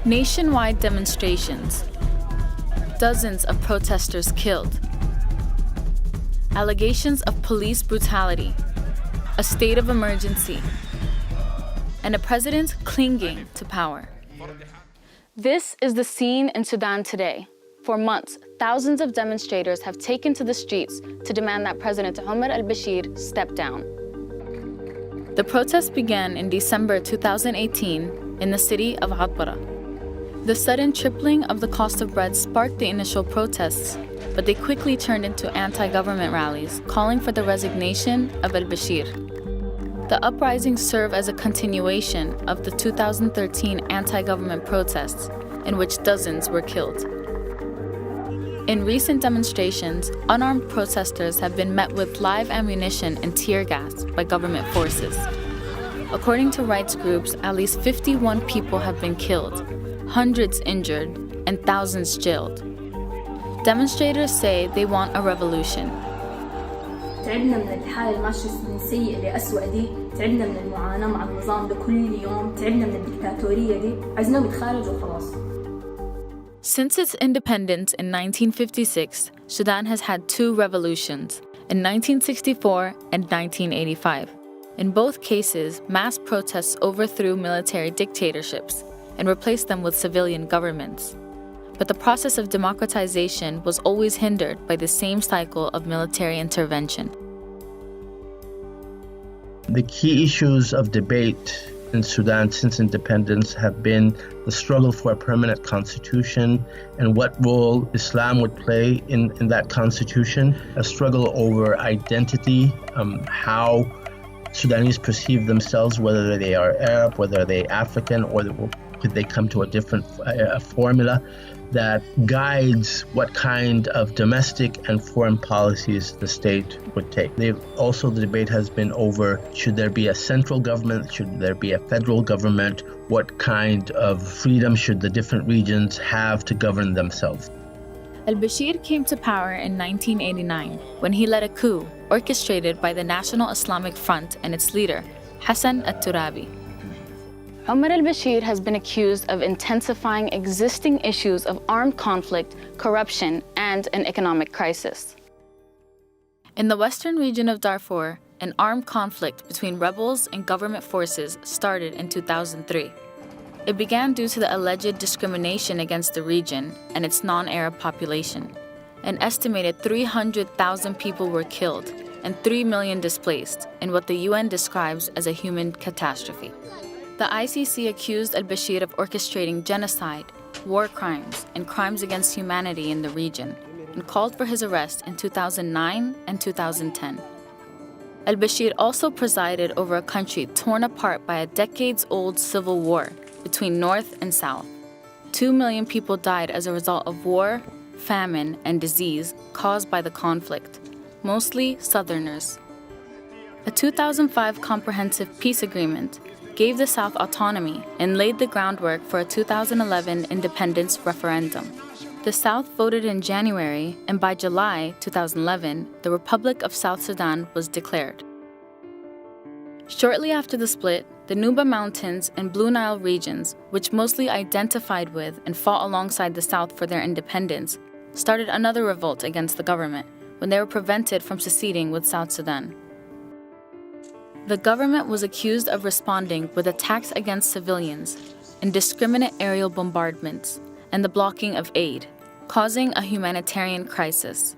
Nationwide demonstrations. Dozens of protesters killed. Allegations of police brutality. A state of emergency. And a president clinging to power. This is the scene in Sudan today. For months, thousands of demonstrators have taken to the streets to demand that President Omar al-Bashir step down. The protests began in December 2018 in the city of Atbara. The sudden tripling of the cost of bread sparked the initial protests, but they quickly turned into anti-government rallies calling for the resignation of al-Bashir. The uprisings serve as a continuation of the 2013 anti-government protests, in which dozens were killed. In recent demonstrations, unarmed protesters have been met with live ammunition and tear gas by government forces. According to rights groups, at least 51 people have been killed, hundreds injured, and thousands jailed. Demonstrators say they want a revolution. تعبنا من الحالة اللي ماشية من سيء لأسوأ دي، تعبنا من المعاناة مع النظام ده كل يوم، تعبنا من الدكتاتورية دي، عايزينهم يتخارجوا وخلاص. Since its independence in 1956, Sudan has had two revolutions, in 1964 and 1985. In both cases, mass protests overthrew military dictatorships and replaced them with civilian governments. But the process of democratization was always hindered by the same cycle of military intervention. The key issues of debate in Sudan since independence have been the struggle for a permanent constitution and what role Islam would play in that constitution, a struggle over identity, how Sudanese perceive themselves, whether they are Arab, whether they African, or could they come to a different formula that guides what kind of domestic and foreign policies the state would take. The debate has been over, should there be a central government, should there be a federal government, what kind of freedom should the different regions have to govern themselves. Al-Bashir came to power in 1989 when he led a coup orchestrated by the National Islamic Front and its leader, Hassan al-Turabi. Omar al-Bashir has been accused of intensifying existing issues of armed conflict, corruption, and an economic crisis. In the western region of Darfur, an armed conflict between rebels and government forces started in 2003. It began due to the alleged discrimination against the region and its non-Arab population. An estimated 300,000 people were killed and 3 million displaced in what the UN describes as a human catastrophe. The ICC accused al-Bashir of orchestrating genocide, war crimes, and crimes against humanity in the region, and called for his arrest in 2009 and 2010. Al-Bashir also presided over a country torn apart by a decades-old civil war between North and South. 2 million people died as a result of war, famine, and disease caused by the conflict, mostly Southerners. A 2005 comprehensive peace agreement gave the South autonomy and laid the groundwork for a 2011 independence referendum. The South voted in January, and by July 2011, the Republic of South Sudan was declared. Shortly after the split, the Nuba Mountains and Blue Nile regions, which mostly identified with and fought alongside the South for their independence, started another revolt against the government when they were prevented from seceding with South Sudan. The government was accused of responding with attacks against civilians, indiscriminate aerial bombardments, and the blocking of aid, causing a humanitarian crisis.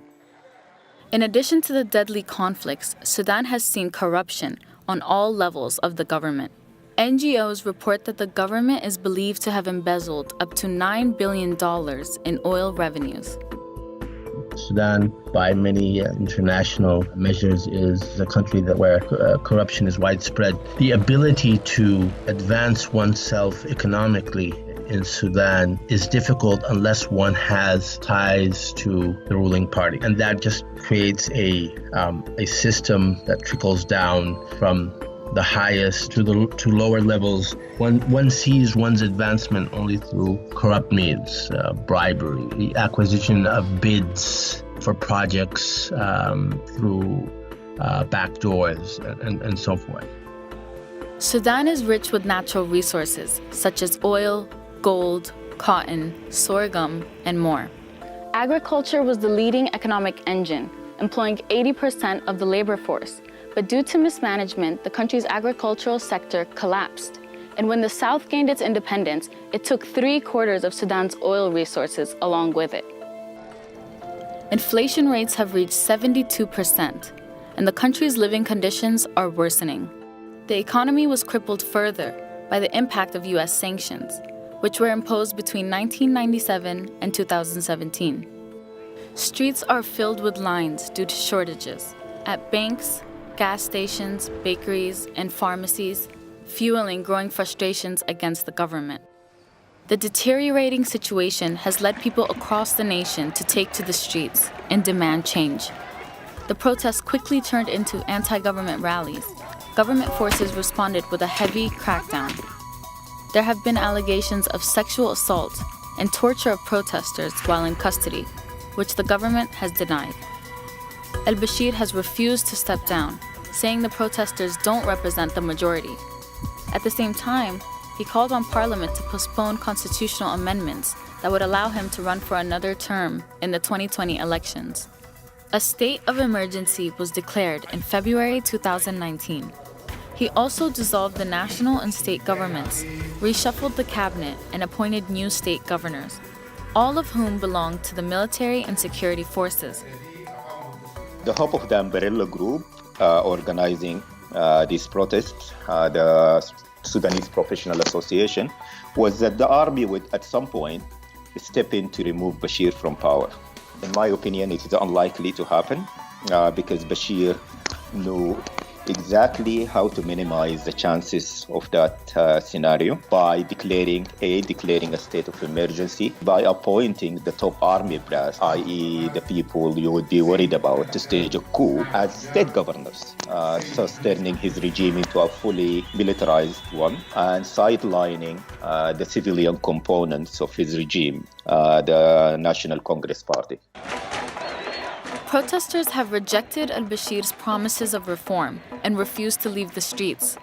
In addition to the deadly conflicts, Sudan has seen corruption on all levels of the government. NGOs report that the government is believed to have embezzled up to $9 billion in oil revenues. Sudan, by many international measures, is a country where corruption is widespread. The ability to advance oneself economically in Sudan is difficult unless one has ties to the ruling party. And that just creates a system that trickles down from the highest to lower levels. One sees one's advancement only through corrupt means, bribery, the acquisition of bids for projects through back doors and so forth. Sudan is rich with natural resources such as oil, gold, cotton, sorghum, and more. Agriculture was the leading economic engine, employing 80% of the labor force. But due to mismanagement, the country's agricultural sector collapsed. And when the South gained its independence, it took 3/4 of Sudan's oil resources along with it. Inflation rates have reached 72%, and the country's living conditions are worsening. The economy was crippled further by the impact of U.S. sanctions, which were imposed between 1997 and 2017. Streets are filled with lines due to shortages at banks, gas stations, bakeries, and pharmacies, fueling growing frustrations against the government. The deteriorating situation has led people across the nation to take to the streets and demand change. The protests quickly turned into anti-government rallies. Government forces responded with a heavy crackdown. There have been allegations of sexual assault and torture of protesters while in custody, which the government has denied. Al-Bashir has refused to step down, saying the protesters don't represent the majority. At the same time, he called on Parliament to postpone constitutional amendments that would allow him to run for another term in the 2020 elections. A state of emergency was declared in February 2019. He also dissolved the national and state governments, reshuffled the cabinet, and appointed new state governors, all of whom belonged to the military and security forces. The hope of the umbrella group organizing these protests, the Sudanese Professional Association, was that the army would at some point step in to remove Bashir from power. In my opinion, it is unlikely to happen because Bashir knew exactly how to minimize the chances of that scenario by declaring a state of emergency, by appointing the top army brass, i.e. the people you would be worried about to stage a coup, as state governors, thus turning his regime into a fully militarized one and sidelining the civilian components of his regime, the National Congress Party. Protesters have rejected al-Bashir's promises of reform and refused to leave the streets.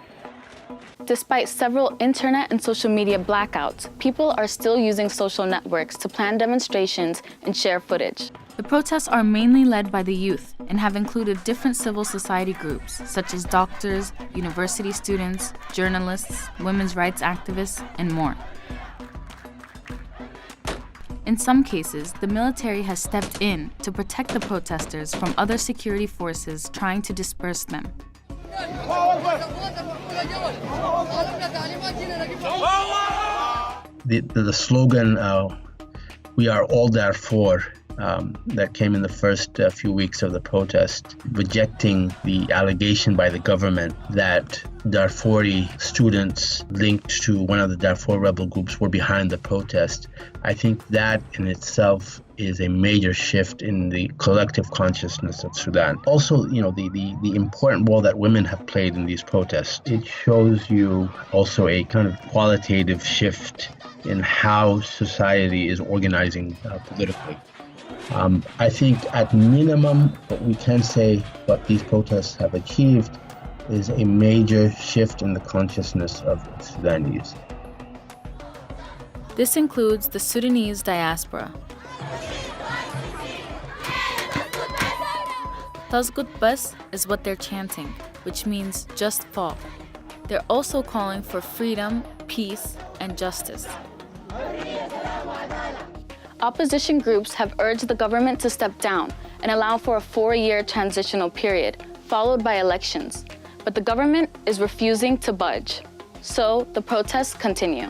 Despite several internet and social media blackouts, people are still using social networks to plan demonstrations and share footage. The protests are mainly led by the youth and have included different civil society groups, such as doctors, university students, journalists, women's rights activists, and more. In some cases, the military has stepped in to protect the protesters from other security forces trying to disperse them. The slogan, "We are all Darfur," that came in the first few weeks of the protest, rejecting the allegation by the government that Darfuri students linked to one of the Darfur rebel groups were behind the protest. I think that in itself is a major shift in the collective consciousness of Sudan. Also, the important role that women have played in these protests. It shows you also a kind of qualitative shift in how society is organizing politically. I think at minimum, what we can say what these protests have achieved is a major shift in the consciousness of Sudanese. This includes the Sudanese diaspora. Tasgut Bas is what they're chanting, which means just fall. They're also calling for freedom, peace, and justice. Opposition groups have urged the government to step down and allow for a 4-year transitional period, followed by elections. But the government is refusing to budge. So the protests continue.